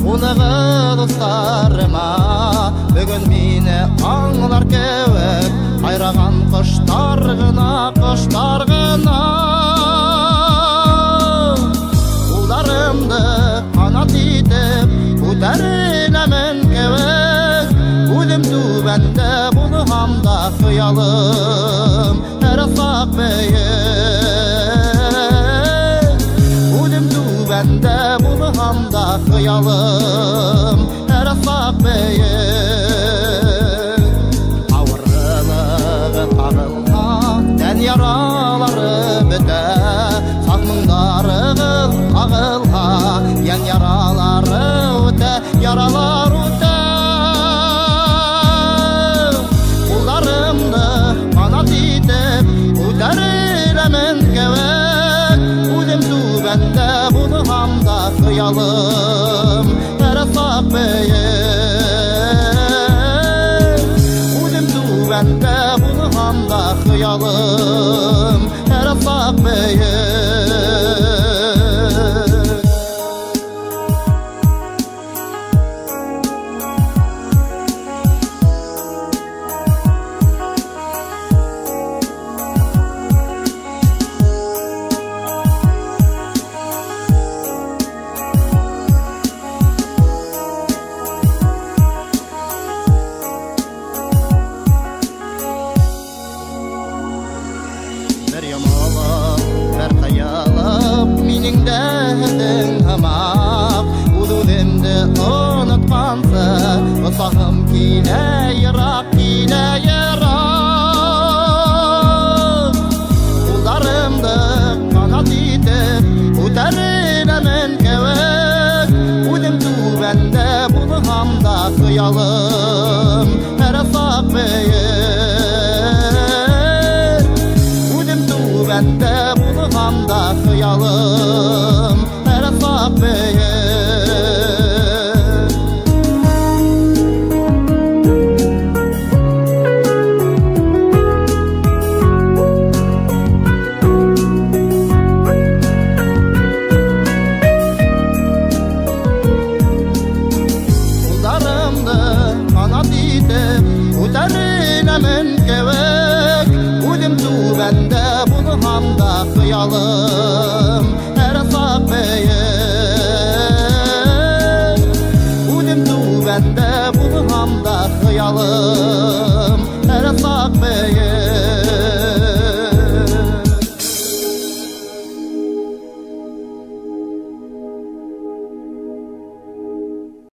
Улығы достарыма бүгін мені аңлар кеуіп, қайраған құштар ғына Уларымды қанат етіп көтерілемін кеуіп, өлім түбәнде болғанда қиялым әр асақ бейік. Өлім түбәнде болғанда қиялым әр асақ бейік. Ауырлығы қағылған тән яралары біті, сағмыңдары ағылға ян яралары өте, яралар өте. Уларымды қанат етіп көтерілемін кеуіп, өлім түбәнде болғанда қиялым әр асақ бейік. Өлім түбәнде болғанда қиялым әр асақ бейік. Бір ямалып, бір қиялып, менің дәдің ғамақ, өлімді ұнытқансы, ұсағым келе ерақ, келе ерақ. Ұлдарымды қанат етіп көтерілемін кеуіп, өлім түбәнде болғанда қиялым әр асақ бейік. Түбәнде болғанда қиялым әр асақ бейік. Ұлдарымды қанат етіп көтерілемін кеуіп, өлім түбәнде болғанда қиялым әр асақ бейік. Өлім түбәнде болғанда қиялым әр асақ бейік.